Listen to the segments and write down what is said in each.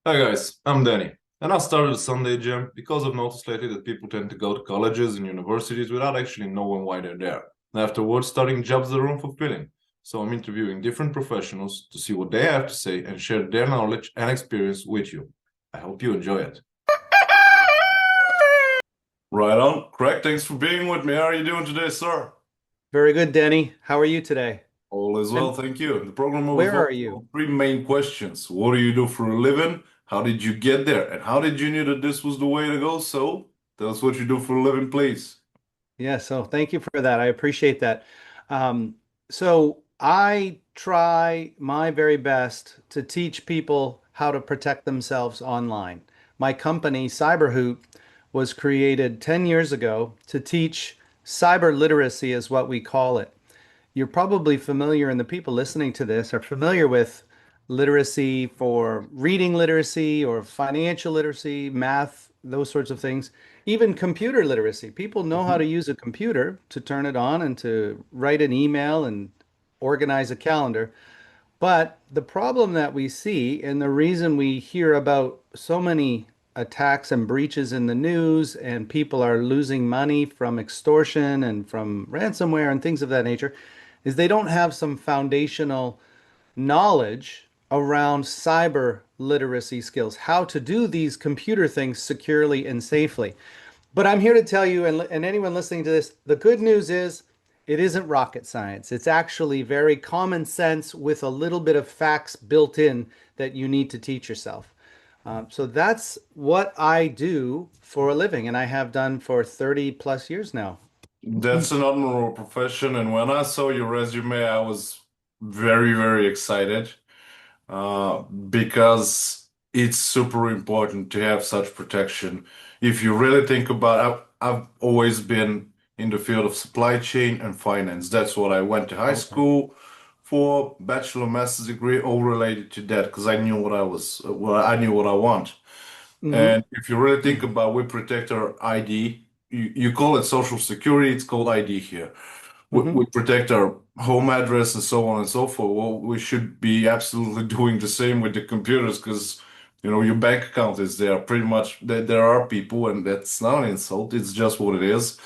Hi guys, I'm Danny, and I started a Sunday gym because I've noticed lately that people tend to go to colleges and universities without actually knowing why they're there. And afterwards, starting jobs that are unfulfilling. So I'm interviewing different professionals to see what they have to say and share their knowledge and experience with you. I hope you enjoy it. Right on. Craig, thanks for being with me. How are you doing today, sir? Very good, Denny. How are you today? All is well, And thank you. The program will where revolve are you? around three main questions. What do you do for a living? How did you get there? And how did you know that this was the way to go? So tell us what you do for a living, please. Yeah, so thank you for that. I appreciate that. Um, so I try my very best to teach people how to protect themselves online. My company, Cyberhoot, was created 10 years ago to teach cyber literacy, is what we call it. You're probably familiar, and the people listening to this are familiar with literacy for reading literacy or financial literacy, math, those sorts of things. Even computer literacy. People know how to Mhm. use a computer to turn it on and to write an email and organize a calendar. But the problem that we see, and the reason we hear about so many attacks and breaches in the news, and people are losing money from extortion and from ransomware and things of that nature, is they don't have some foundational knowledge around cyber literacy skills, how to do these computer things securely and safely. But I'm here to tell you, and anyone listening to this, the good news is it isn't rocket science. It's actually very common sense with a little bit of facts built in that you need to teach yourself. So that's what I do for a living, and I have done for 30 plus years now. That's an admirable profession, and when I saw your resume, I was very, very excited because it's super important to have such protection. If you really think about it, I've always been in the field of supply chain and finance. That's what I went to high Okay. school for, bachelor, master's degree, all related to that because I knew what I was, well, I knew what I want. Hmm. And if you really think about, we protect our ID. You call it social security, it's called ID here. We Hmm. protect our home address and so on and so forth. Well, we should be absolutely doing the same with the computers because, your bank account is there. Pretty much, there are people, and that's not an insult, it's just what it is.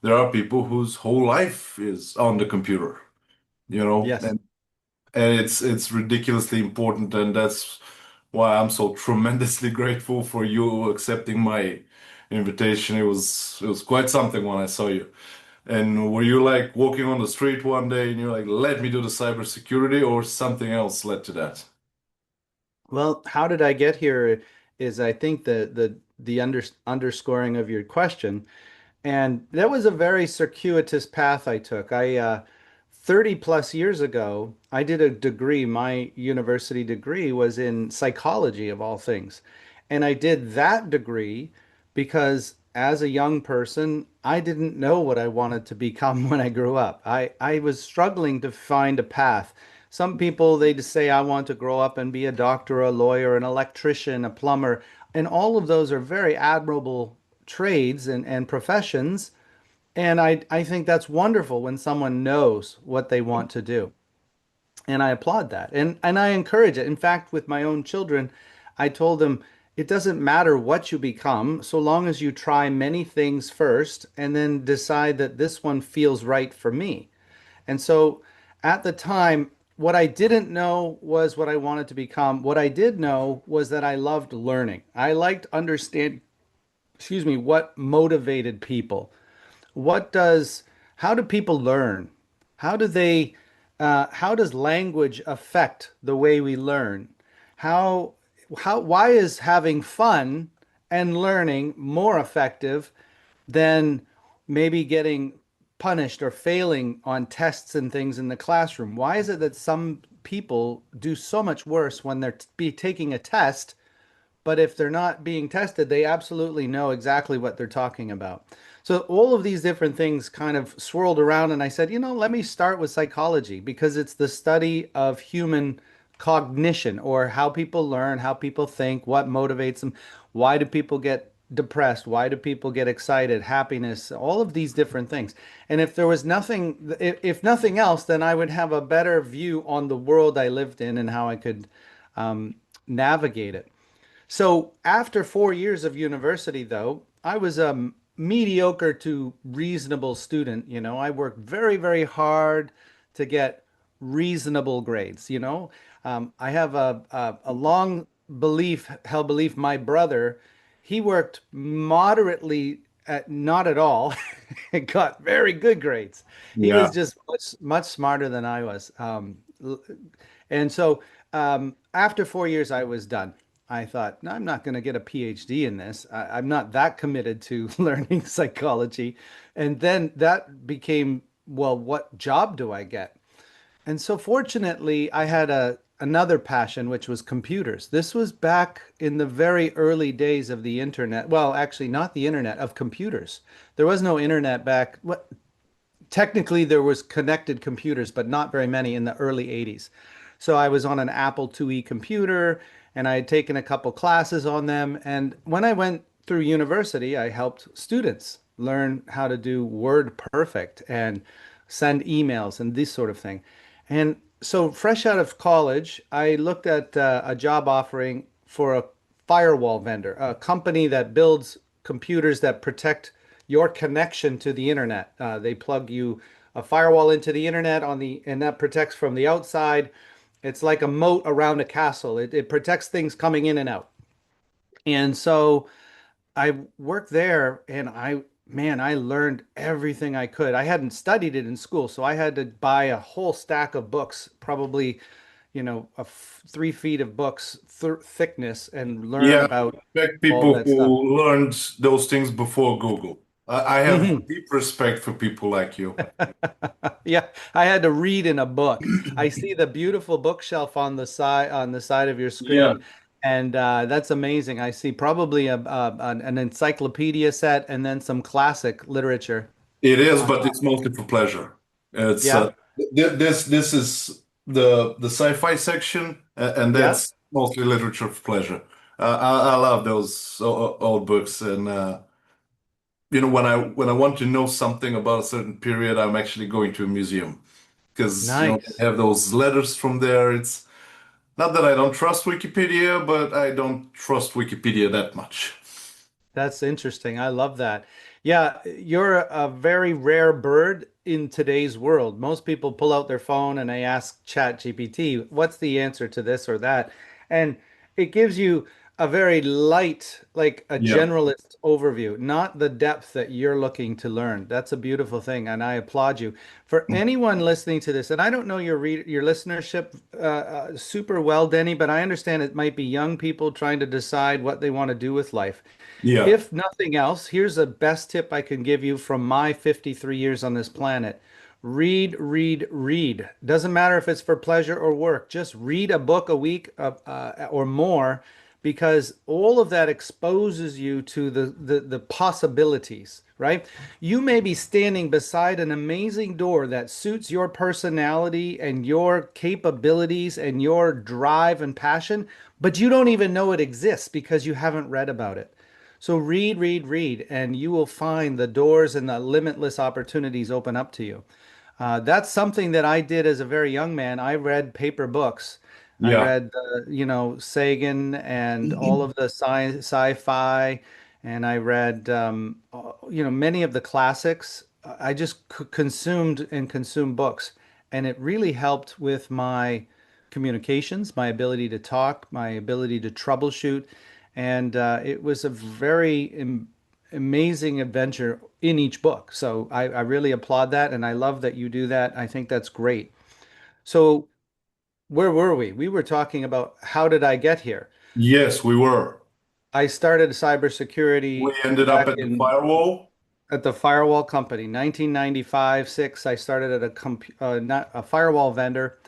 There are people whose whole life is on the computer, Yes. and it's ridiculously important, and that's why I'm so tremendously grateful for you accepting my invitation. It was quite something when I saw you. And were you like walking on the street one day and you're like, let me do the cybersecurity, or something else led to that? Well, how did I get here is I think the underscoring of your question. And that was a very circuitous path I took. 30 plus years ago, I did a degree. My university degree was in psychology of all things. And I did that degree because as a young person, I didn't know what I wanted to become when I grew up. I was struggling to find a path. Some people, they just say, I want to grow up and be a doctor, a lawyer, an electrician, a plumber. And all of those are very admirable trades and professions. And I think that's wonderful when someone knows what they want to do. And I applaud that. And I encourage it. In fact, with my own children, I told them it doesn't matter what you become, so long as you try many things first and then decide that this one feels right for me. And so at the time, what I didn't know was what I wanted to become. What I did know was that I loved learning. I liked understanding, excuse me, what motivated people. What does, how do people learn? How do they, how does language affect the way we learn? How, why is having fun and learning more effective than maybe getting punished or failing on tests and things in the classroom? Why is it that some people do so much worse when they're be taking a test, but if they're not being tested, they absolutely know exactly what they're talking about. So all of these different things kind of swirled around, and I said, let me start with psychology because it's the study of human cognition or how people learn, how people think, what motivates them, why do people get depressed, why do people get excited, happiness, all of these different things. And if there was nothing, if nothing else, then I would have a better view on the world I lived in and how I could navigate it. So after 4 years of university, though, I was a mediocre to reasonable student. I worked very, very hard to get reasonable grades. I have a long held belief. My brother, he worked moderately not at all, and got very good grades. He was Yeah. just much smarter than I was. And so after 4 years, I was done. I thought, no, I'm not going to get a PhD in this. I'm not that committed to learning psychology. And then that became, well, what job do I get? And so fortunately, I had another passion, which was computers. This was back in the very early days of the internet. Well, actually, not the internet, of computers. There was no internet back. What technically there was connected computers, but not very many in the early 80s. So I was on an Apple IIe computer and I had taken a couple classes on them. And when I went through university, I helped students learn how to do Word Perfect and send emails and this sort of thing. And so fresh out of college, I looked at a job offering for a firewall vendor, a company that builds computers that protect your connection to the internet. They plug you a firewall into the internet and that protects from the outside. It's like a moat around a castle. It protects things coming in and out. And so I worked there and man, I learned everything I could. I hadn't studied it in school, so I had to buy a whole stack of books, probably, 3 feet of books thickness, and learn Yeah, about respect all people that stuff. who learned those things before Google. I have deep respect for people like you. Yeah, I had to read in a book. I see the beautiful bookshelf on the side of your Yeah, screen, and that's amazing. I see probably an encyclopedia set and then some classic literature it is, on but top. it's mostly for pleasure. It's Yeah, this is the sci-fi section, and yeah, that's mostly literature for pleasure. I love those old books, and when I want to know something about a certain period, I'm actually going to a museum because they nice. have those letters from there. It's not that I don't trust Wikipedia, but I don't trust Wikipedia that much. That's interesting. I love that. Yeah, you're a very rare bird in today's world. Most people pull out their phone and they ask ChatGPT, what's the answer to this or that? And it gives you a very light, like a Yeah. generalist overview, not the depth that you're looking to learn. That's a beautiful thing, and I applaud you. For anyone listening to this, and I don't know your listenership super well, Denny, but I understand it might be young people trying to decide what they want to do with life. Yeah. If nothing else, here's the best tip I can give you from my 53 years on this planet. Read, read, read. Doesn't matter if it's for pleasure or work. Just read a book a week or more because all of that exposes you to the possibilities, right? You may be standing beside an amazing door that suits your personality and your capabilities and your drive and passion, but you don't even know it exists because you haven't read about it. So read, read, read, and you will find the doors and the limitless opportunities open up to you. That's something that I did as a very young man. I read paper books. I Yeah. read, Sagan and all of the sci-fi, and I read, many of the classics. I just consumed and consumed books, and it really helped with my communications, my ability to talk, my ability to troubleshoot, and it was a very amazing adventure in each book. So I really applaud that, and I love that you do that. I think that's great. So where were we? We were talking about how did I get here? Yes, we were. I started We cybersecurity ended up back at the in firewall. at the firewall company, 1995, 6. I started at not a firewall vendor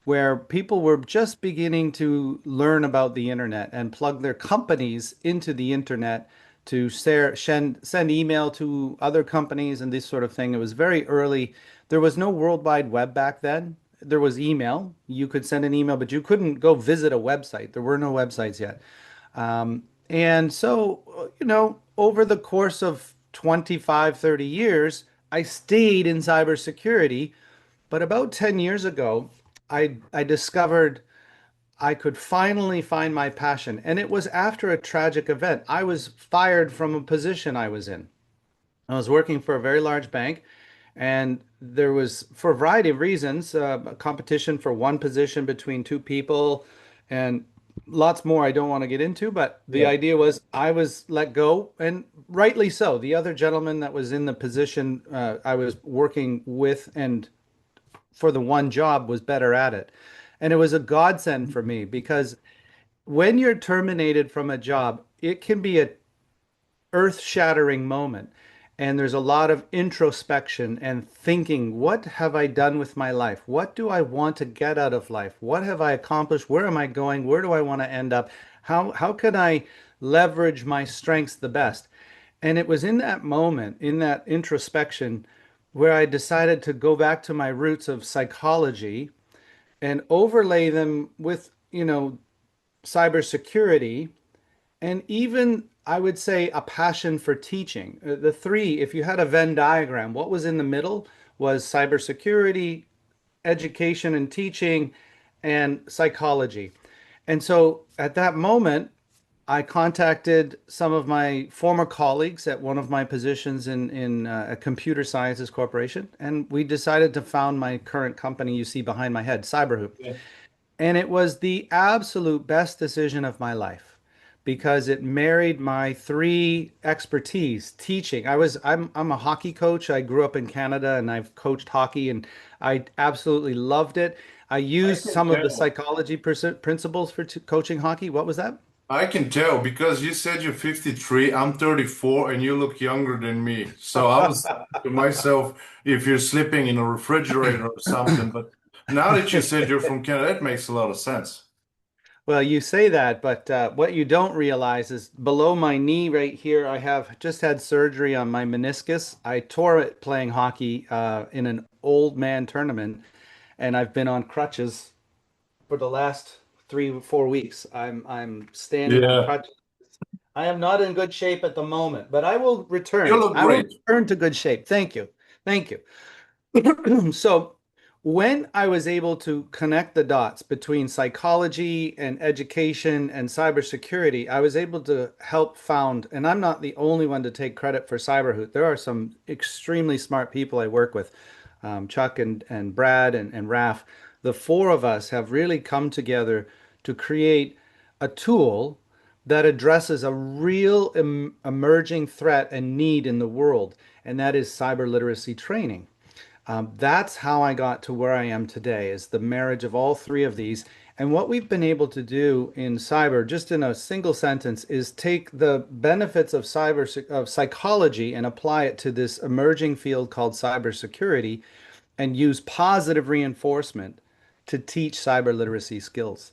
where people were just beginning to learn about the internet and plug their companies into the internet to send email to other companies and this sort of thing. It was very early. There was no World Wide Web back then. There was email. You could send an email, but you couldn't go visit a website. There were no websites yet. And so, over the course of 25, 30 years, I stayed in cybersecurity. But about 10 years ago, I discovered I could finally find my passion. And it was after a tragic event. I was fired from a position I was in. I was working for a very large bank, and there was, for a variety of reasons, a competition for one position between two people, and lots more I don't want to get into. But the Yeah. idea was I was let go, and rightly so. The other gentleman that was in the position I was working with and for the one job was better at it. And it was a godsend for me because when you're terminated from a job, it can be a earth-shattering moment. And there's a lot of introspection and thinking, what have I done with my life? What do I want to get out of life? What have I accomplished? Where am I going? Where do I want to end up? How can I leverage my strengths the best? And it was in that moment, in that introspection, where I decided to go back to my roots of psychology and overlay them with, cybersecurity and even I would say a passion for teaching. The three, if you had a Venn diagram, what was in the middle was cybersecurity, education and teaching, and psychology. And so at that moment, I contacted some of my former colleagues at one of my positions in a computer sciences corporation, and we decided to found my current company you see behind my head, Cyberhoop. Yeah. And it was the absolute best decision of my life because it married my three expertise teaching. I'm a hockey coach. I grew up in Canada and I've coached hockey and I absolutely loved it. I I used can some of the tell. psychology principles for coaching hockey. What was that? I can tell because you said you're 53, I'm 34, and you look younger than me. So I was to myself, if you're sleeping in a refrigerator or something. But now that you said you're from Canada, that makes a lot of sense. Well, you say that, but what you don't realize is below my knee right here, I have just had surgery on my meniscus. I tore it playing hockey in an old man tournament, and I've been on crutches for the last 3 or 4 weeks. I'm standing on Yeah, crutches. I am not in good shape at the moment, but I will you return. look I will great. return to good shape. Thank you. Thank you. So, when I was able to connect the dots between psychology and education and cybersecurity, I was able to help found, and I'm not the only one to take credit for Cyberhoot. There are some extremely smart people I work with, Chuck and Brad and Raf. The four of us have really come together to create a tool that addresses a real emerging threat and need in the world, and that is cyber literacy training. That's how I got to where I am today, is the marriage of all three of these. And what we've been able to do in cyber, just in a single sentence, is take the benefits of of psychology and apply it to this emerging field called cybersecurity and use positive reinforcement to teach cyber literacy skills.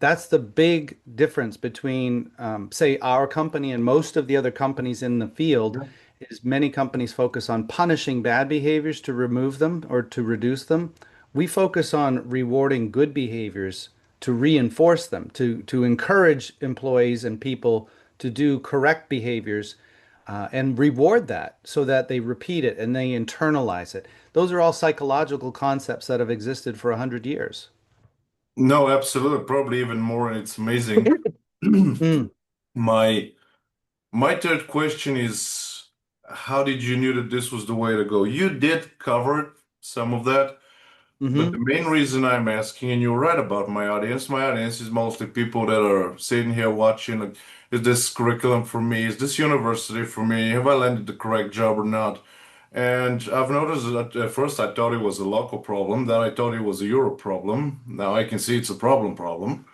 That's the big difference between, say, our company and most of the other companies in the field Yeah. is many companies focus on punishing bad behaviors to remove them or to reduce them. We focus on rewarding good behaviors to reinforce them, to encourage employees and people to do correct behaviors and reward that so that they repeat it and they internalize it. Those are all psychological concepts that have existed for 100 years. No, absolutely. Probably even more, and it's amazing. Mm. My my third question is, how did you knew that this was the way to go? You did cover some of that. But the Hmm. main reason I'm asking, and you're right about my audience is mostly people that are sitting here watching, like, is this curriculum for me? Is this university for me? Have I landed the correct job or not? And I've noticed that at first I thought it was a local problem, then I thought it was a Europe problem. Now I can see it's a problem.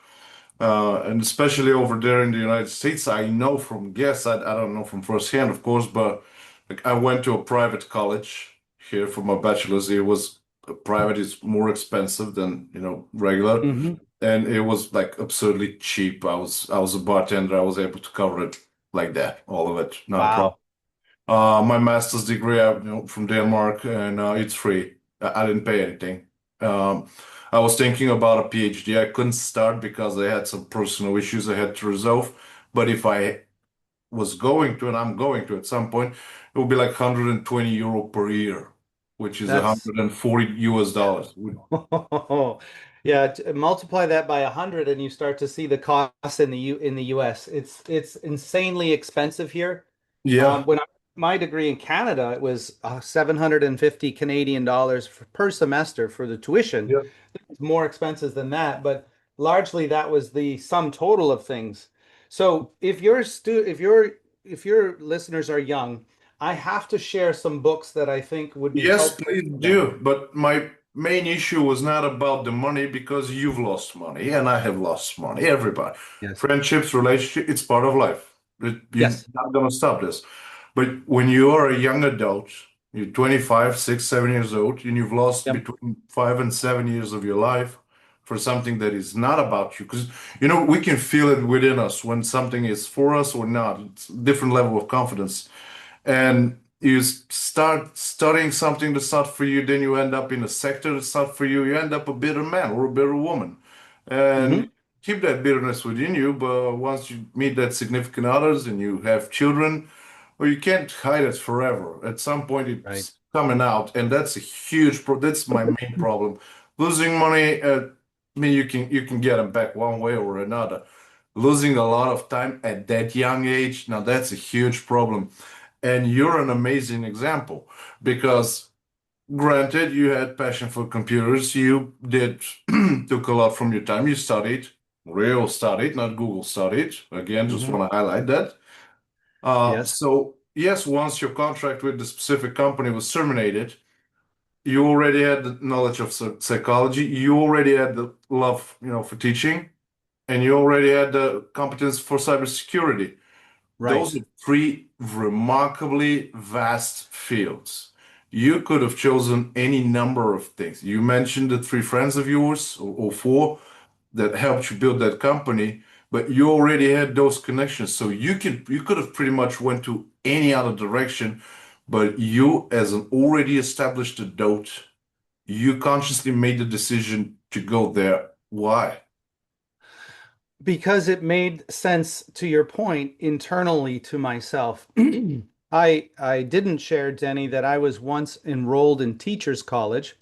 And especially over there in the United States, I know from guess, I don't know from firsthand, of course, but like I went to a private college here for my bachelor's. It was private is more expensive than, regular. Hmm. And it was like absurdly cheap. I was a bartender. I was able to cover it like that, all of it, not a problem. Wow. My master's degree, from Denmark, and it's free. I didn't pay anything. Um, I was thinking about a PhD. I couldn't start because I had some personal issues I had to resolve. But if I was going to, and I'm going to at some point, it would be like 120 euro per year, which is That's 140 US dollars. Yeah, multiply that by 100 and you start to see the costs in the US. It's insanely expensive here. Yeah, When I my degree in Canada, it was 750 Canadian dollars per semester for the tuition. yeah. It's more expensive than that, but largely that was the sum total of things. So if your listeners are young, I have to share some books that I think would be Yes, helpful please for them. do. But my main issue was not about the money because you've lost money and I have lost money. Everybody. Yes. Friendships, relationship, it's part of life. You're Yes. not gonna stop this. But when you are a young adult, you're 25, 6, 7 years old, and you've lost Yep. between 5 and 7 years of your life for something that is not about you. Because we can feel it within us when something is for us or not. It's a different level of confidence, and you start studying something that's not for you, then you end up in a sector that's not for you. You end up a bitter man or a bitter woman, and Hmm. keep that bitterness within you. But once you meet that significant others and you have children, well, you can't hide it forever. At some point, Right. it's coming out, and that's a huge That's my main problem. Losing money, I mean, you can get them back one way or another. Losing a lot of time at that young age, now that's a huge problem. And you're an amazing example because, granted, you had passion for computers. You did took a lot from your time. You studied, real studied, not Google studied. Again, just Hmm. want to highlight that. Yes. So yes, once your contract with the specific company was terminated, you already had the knowledge of psychology. You already had the love, for teaching, and you already had the competence for cybersecurity. Right. Those are three remarkably vast fields. You could have chosen any number of things. You mentioned the three friends of yours, or four, that helped you build that company, but you already had those connections. So you could have pretty much went to any other direction, but you, as an already established adult, you consciously made the decision to go there. Why? Because it made sense to your point internally to myself. I didn't share, Denny, that I was once enrolled in teachers college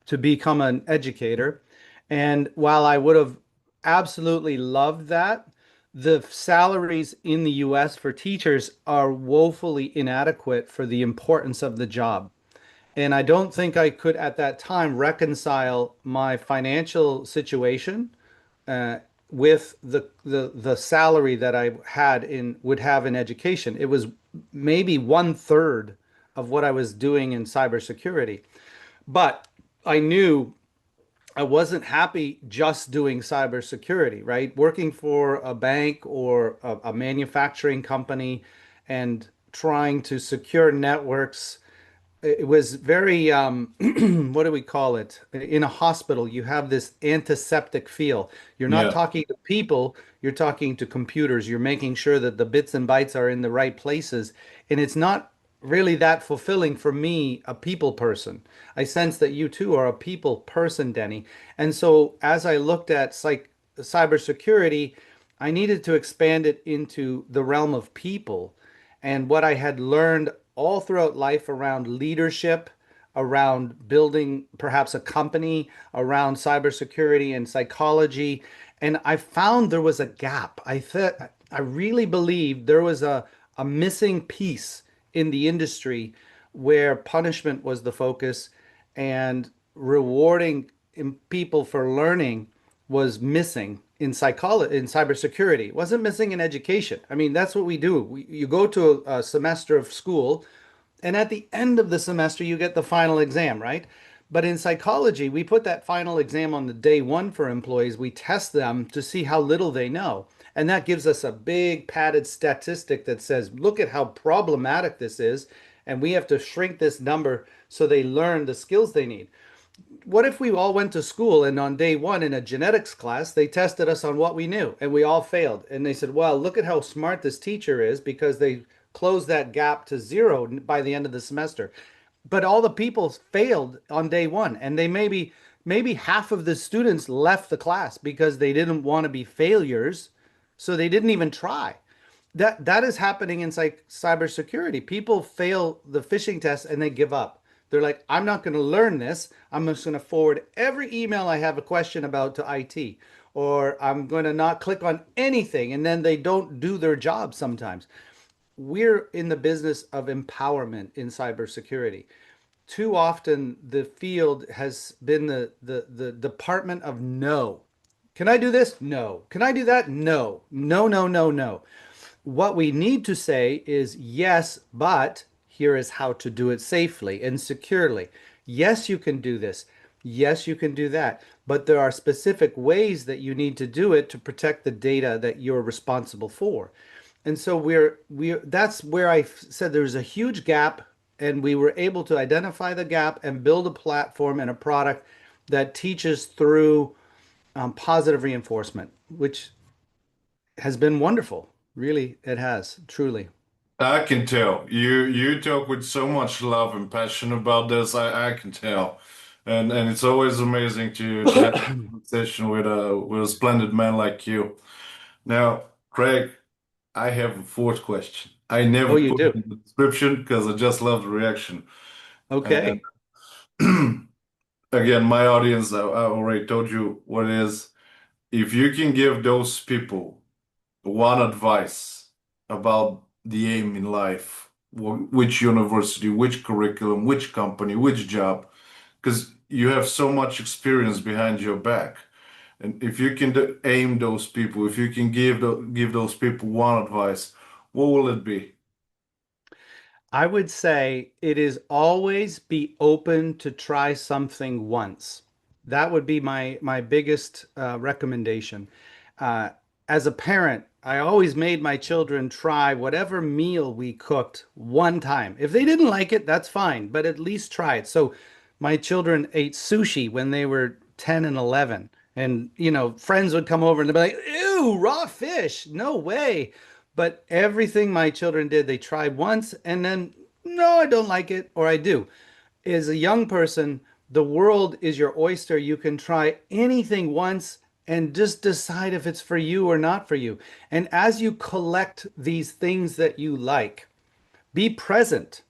to become an educator. And while I would have absolutely loved that, the salaries in the US for teachers are woefully inadequate for the importance of the job. And I don't think I could at that time reconcile my financial situation uh, with the salary that I had in would have in education. It was maybe one third of what I was doing in cybersecurity. But I knew I wasn't happy just doing cybersecurity, right? Working for a bank or a manufacturing company and trying to secure networks, it was very what do we call it? In a hospital, you have this antiseptic feel. You're not Yeah. talking to people, you're talking to computers. You're making sure that the bits and bytes are in the right places. And it's not really that fulfilling for me, a people person. I sense that you too are a people person, Denny. And so as I looked at cybersecurity, I needed to expand it into the realm of people and what I had learned all throughout life around leadership, around building perhaps a company, around cybersecurity and psychology. And I found there was a gap. I really believed there was a missing piece in the industry where punishment was the focus and rewarding people for learning was missing in psychology, in cybersecurity. It wasn't missing in education. I mean, that's what we do. You go to a semester of school, and at the end of the semester, you get the final exam, right? But in psychology, we put that final exam on the day one for employees. We test them to see how little they know. And that gives us a big padded statistic that says, look at how problematic this is. And we have to shrink this number so they learn the skills they need. What if we all went to school and on day one in a genetics class, they tested us on what we knew and we all failed? And they said, well, look at how smart this teacher is because they closed that gap to zero by the end of the semester. But all the people failed on day one. And maybe half of the students left the class because they didn't want to be failures. So they didn't even try. That is happening in cybersecurity. People fail the phishing test and they give up They're like, I'm not going to learn this. I'm just going to forward every email I have a question about to IT, or I'm going to not click on anything. And then they don't do their job sometimes. We're in the business of empowerment in cybersecurity. Too often, the field has been the department of no. Can I do this? No. Can I do that? No. No, no, no, no. What we need to say is yes, but here is how to do it safely and securely. Yes, you can do this. Yes, you can do that. But there are specific ways that you need to do it to protect the data that you're responsible for. And so we're that's where I said there's a huge gap, and we were able to identify the gap and build a platform and a product that teaches through positive reinforcement, which has been wonderful. Really, it has, truly. I can tell. You talk with so much love and passion about this. I can tell. And it's always amazing to have a conversation with a splendid man like you. Now, Craig, I have a fourth question. I Oh, never you put it do? in the description because I just love the reaction. And Okay. again, my audience, I already told you what it is. If you can give those people one advice about the aim in life, which university, which curriculum, which company, which job, because you have so much experience behind your back. And if you can aim those people, if you can give those people one advice, what will it be? I would say it is always be open to try something once. That would be my biggest recommendation. Uh, as a parent, I always made my children try whatever meal we cooked one time. If they didn't like it, that's fine, but at least try it. So my children ate sushi when they were 10 and 11. And, friends would come over and they'd be like, ew, raw fish. No way. But everything my children did, they tried once and then, no, I don't like it, or I do. As a young person, the world is your oyster. You can try anything once and just decide if it's for you or not for you. And as you collect these things that you like, be present.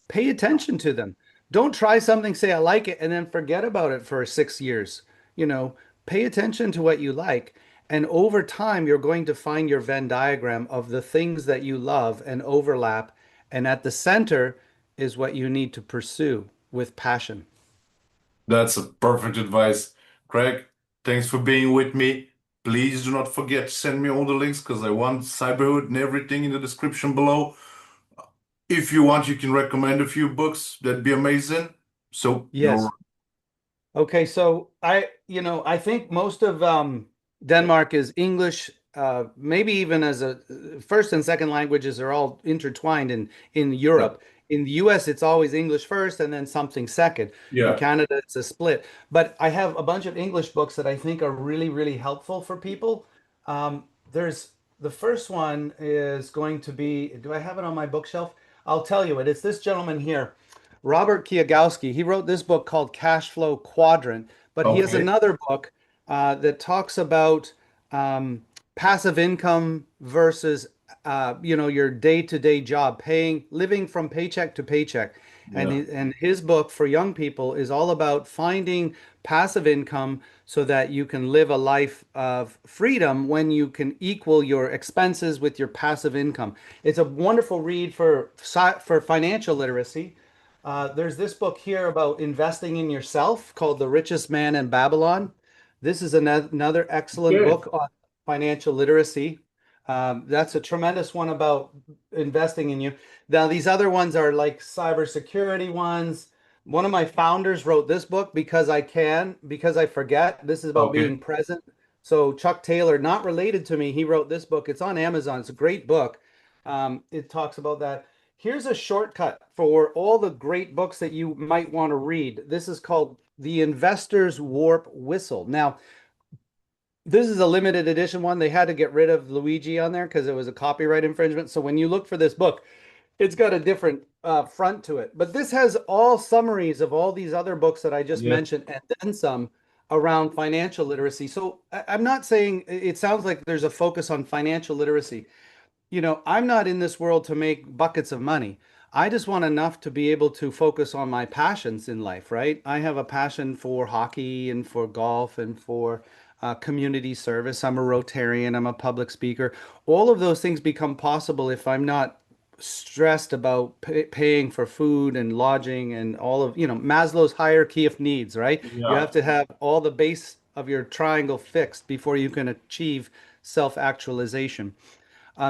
Pay attention to them. Don't try something, say I like it, and then forget about it for 6 years. You know, pay attention to what you like. And over time, you're going to find your Venn diagram of the things that you love and overlap. And at the center is what you need to pursue with passion. That's a perfect advice. Craig, thanks for being with me. Please do not forget to send me all the links because I want Cyberhood and everything in the description below. If you want, you can recommend a few books. That'd be amazing. So you're Yes. Okay, so I think most of Denmark is English, maybe even as a first and second languages are all intertwined in yeah, Europe. In the US, it's always English first and then something second. In yeah. Canada, it's a split. But I have a bunch of English books that I think are really, really helpful for people. There's the first one is going to be, do I have it on my bookshelf? I'll tell you it. It's this gentleman here. Robert Kiyosaki, he wrote this book called Cash Flow Quadrant, but he has Okay. another book that talks about um, passive income versus your day-to-day job, living from paycheck to paycheck. Yeah. And his book for young people is all about finding passive income so that you can live a life of freedom when you can equal your expenses with your passive income. It's a wonderful read for financial literacy. There's this book here about investing in yourself called The Richest Man in Babylon. This is another excellent Okay. book on financial literacy. That's a tremendous one about investing in you. Now, these other ones are like cybersecurity ones. One of my founders wrote this book because I forget. This is about Okay. being present. So, Chuck Taylor, not related to me, he wrote this book. It's on Amazon. It's a great book. It talks about that. Here's a shortcut for all the great books that you might want to read. This is called The Investor's Warp Whistle. Now, this is a limited edition one. They had to get rid of Luigi on there because it was a copyright infringement. So when you look for this book, it's got a different front to it. But this has all summaries of all these other books that I just Yeah. mentioned and then some around financial literacy. So I'm not saying it sounds like there's a focus on financial literacy. I'm not in this world to make buckets of money. I just want enough to be able to focus on my passions in life, right? I have a passion for hockey and for golf and for community service. I'm a Rotarian, I'm a public speaker. All of those things become possible if I'm not stressed about paying for food and lodging and all of, Maslow's hierarchy of needs, right? You Yeah. have to have all the base of your triangle fixed before you can achieve self-actualization.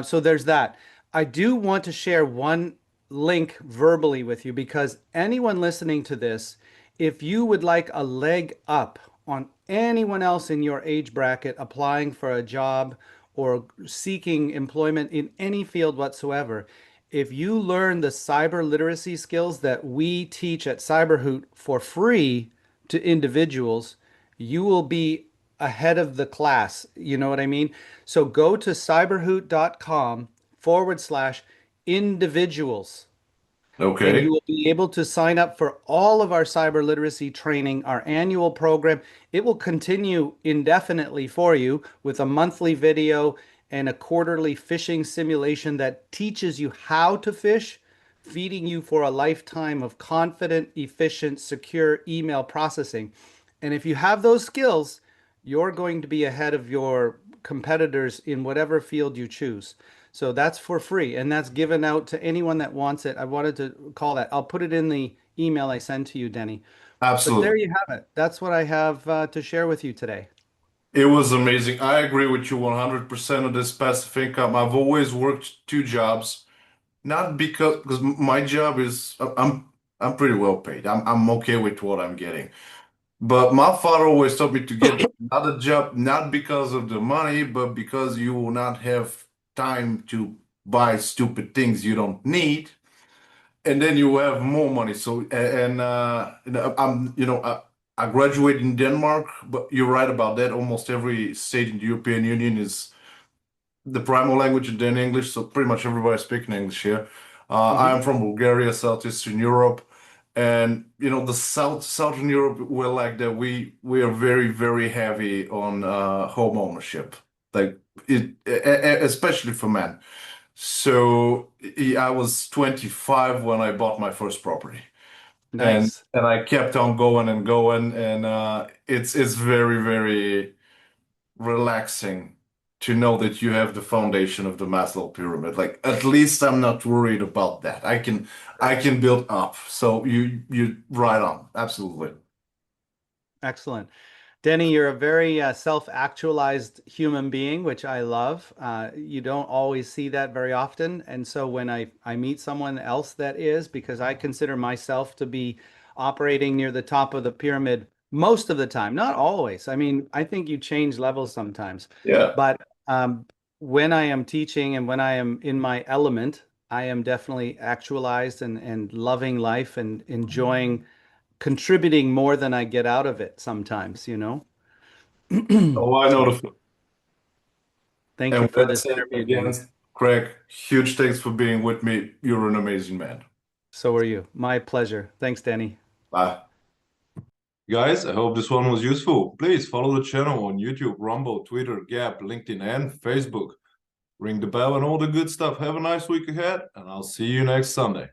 So there's that. I do want to share one link verbally with you because anyone listening to this, if you would like a leg up on anyone else in your age bracket applying for a job or seeking employment in any field whatsoever, if you learn the cyber literacy skills that we teach at Cyberhoot for free to individuals, you will be ahead of the class. You know what I mean? So go to cyberhoot.com/individuals and you Okay. will be able to sign up for all of our cyber literacy training, our annual program. It will continue indefinitely for you with a monthly video and a quarterly fishing simulation that teaches you how to fish, feeding you for a lifetime of confident, efficient, secure email processing. And if you have those skills, you're going to be ahead of your competitors in whatever field you choose. So that's for free, and that's given out to anyone that wants it. I wanted to call that. I'll put it in the email I send to you, Denny. But there Absolutely. you have it. That's what I have to share with you today. It was amazing. I agree with you 100% of this passive income. I've always worked two jobs, not because my job is I'm pretty well paid. I'm okay with what I'm getting. But my father always told me to get another job, not because of the money, but because you will not have time to buy stupid things you don't need, and then you have more money. So, I graduated in Denmark, but you're right about that. Almost every state in the European Union is the primary language and then English, so pretty much everybody speaking English here. Hmm. I'm from Bulgaria, Southeastern Europe, and the Southern Europe, we're like that. We are very, very heavy on home ownership, like especially for men. So I was 25 when I bought my first property, and Nice. and I kept on going and going, and it's very, very relaxing to know that you have the foundation of the Maslow pyramid. Like at least I'm not worried about that. I can build up. So you right on. Absolutely. Excellent. Denny, you're a very self-actualized human being, which I love. You don't always see that very often. And so when I meet someone else that is, because I consider myself to be operating near the top of the pyramid most of the time, not always. I mean, I think you change levels sometimes. Yeah. But when I am teaching and when I am in my element, I am definitely actualized and loving life and enjoying contributing more than I get out of it sometimes, you know? Oh, I know the. Thank And you with for that this said, interview, again, Danny. Craig, huge thanks for being with me. You're an amazing man. So are you. My pleasure. Thanks, Danny. Bye. Guys, I hope this one was useful. Please follow the channel on YouTube, Rumble, Twitter, Gap, LinkedIn, and Facebook. Ring the bell and all the good stuff. Have a nice week ahead, and I'll see you next Sunday.